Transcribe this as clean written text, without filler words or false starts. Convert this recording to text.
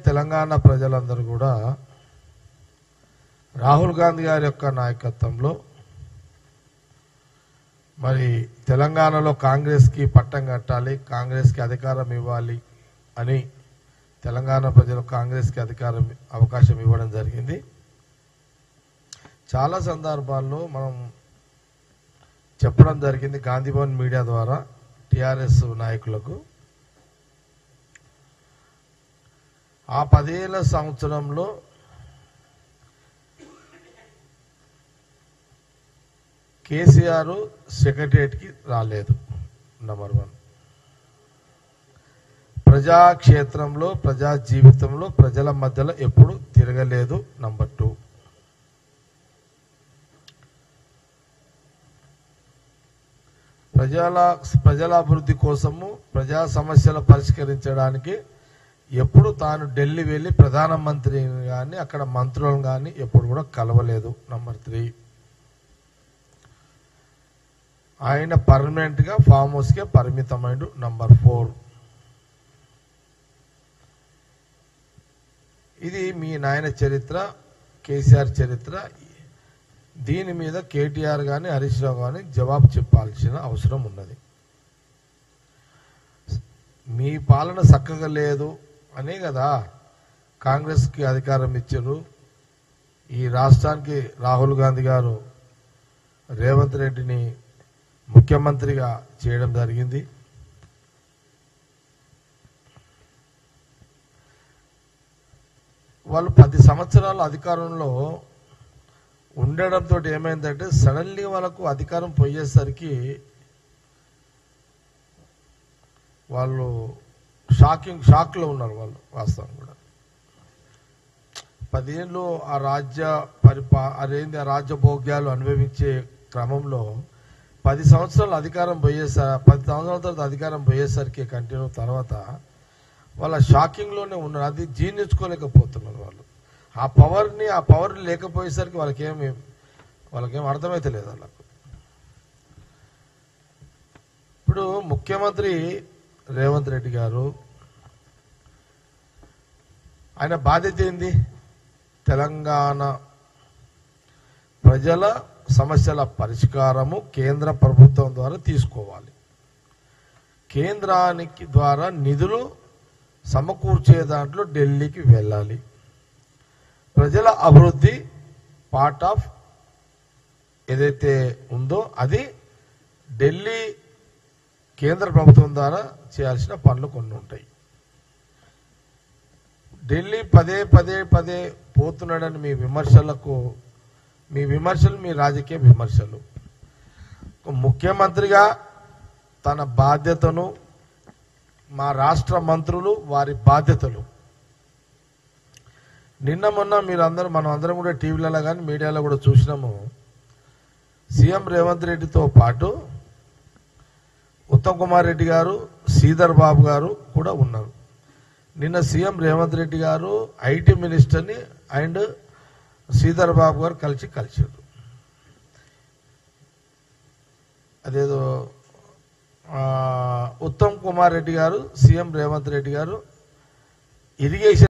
తెలంగాణ ప్రజలందరూ కూడా రాహుల్ గాంధీ గారి యొక్క నాయకత్వంలో మరి తెలంగాణలో కాంగ్రెస్కి పట్టం కట్టాలి, కాంగ్రెస్కి అధికారం ఇవ్వాలి అని తెలంగాణ ప్రజలు కాంగ్రెస్కి అవకాశం ఇవ్వడం జరిగింది. చాలా సందర్భాల్లో మనం చెప్పడం జరిగింది గాంధీ భవన్ మీడియా ద్వారా టిఆర్ఎస్ నాయకులకు. ఆ 10 ఏళ్ల సంవత్సరంలో కేసీఆర్ సెక్రటరియట్కి రాలేదు. నంబర్ 1. ప్రజాక్షేత్రంలో ప్రజా జీవితంలో ప్రజల మధ్యలో ఎప్పుడు తిరగలేదు. నంబర్ 2. ప్రజల అభివృద్ధి కోసము ప్రజా సమస్యలు పరిష్కరించడానికి ఎప్పుడు తాను ఢిల్లీ వెళ్ళి ప్రధానమంత్రిని కానీ అక్కడ మంత్రులను కానీ ఎప్పుడు కూడా కలవలేదు. నంబర్ 3. ఆయన పర్మనెంట్ గా ఫామ్ హౌస్ కే పరిమితమైండు. నంబర్ 4. ఇది మీ నాయన చరిత్ర, కేసీఆర్ చరిత్ర. దీని మీద కేటీఆర్ కానీ హరీష్ రావు కానీ జవాబు చెప్పాల్సిన అవసరం ఉన్నది. మీ పాలన చక్కగా లేదు అనే కదా కాంగ్రెస్కి అధికారం ఇచ్చారు. ఈ రాష్ట్రానికి రాహుల్ గాంధీ గారు రేవంత్ రెడ్డిని ముఖ్యమంత్రిగా చేయడం జరిగింది. వాళ్ళు 10 సంవత్సరాల అధికారంలో ఉండడంతో ఏమైందంటే సడన్లీ వాళ్ళకు అధికారం పోయేసరికి వాళ్ళు షాక్లో ఉన్నారు. వాళ్ళు వాస్తవం కూడా 10 ఏళ్ళు ఆ రాజ్య భోగ్యాలు అనుభవించే క్రమంలో 10 సంవత్సరాలు అధికారం 10 సంవత్సరాల తర్వాత అధికారం పోయేసరికి కంటిన్యూ తర్వాత వాళ్ళ షాకింగ్లోనే ఉన్నారు. అది జీర్ణించుకోలేకపోతున్నారు వాళ్ళు. ఆ పవర్ లేకపోయేసరికి వాళ్ళకేం అర్థమైతే లేదు వాళ్ళకు. ఇప్పుడు ముఖ్యమంత్రి రేవంత్ రెడ్డి గారు ఆయన బాధ్యత ఏంది? తెలంగాణ ప్రజల సమస్యల పరిష్కారము కేంద్ర ప్రభుత్వం ద్వారా తీసుకోవాలి. కేంద్రానికి ద్వారా నిధులు సమకూర్చే దాంట్లో ఢిల్లీకి వెళ్ళాలి. ప్రజల అభివృద్ధి పార్ట్ ఆఫ్ ఏదైతే ఉందో అది ఢిల్లీ కేంద్ర ప్రభుత్వం ద్వారా చేయాల్సిన పనులు కొన్ని ఉంటాయి. ఢిల్లీ పదే పోతున్నాడని మీ విమర్శలు మీ రాజకీయ విమర్శలు. ముఖ్యమంత్రిగా తన బాధ్యతను, మా రాష్ట్ర మంత్రులు వారి బాధ్యతలు నిన్న మొన్న మనం అందరం కూడా టీవీలలో కానీ మీడియాలో కూడా చూసినాము. సీఎం రేవంత్ రెడ్డితో పాటు ఉత్తమ్ కుమార్ రెడ్డి గారు, శ్రీధర్ బాబు గారు కూడా ఉన్నారు. నిన్న సీఎం రేవంత్ రెడ్డి గారు ఐటీ మినిస్టర్ని అండ్ శ్రీధర్ బాబు గారు కలిసారు. అదేదో ఉత్తమ్ కుమార్ రెడ్డి గారు, సీఎం రేవంత్ రెడ్డి గారు ఇరిగేషన్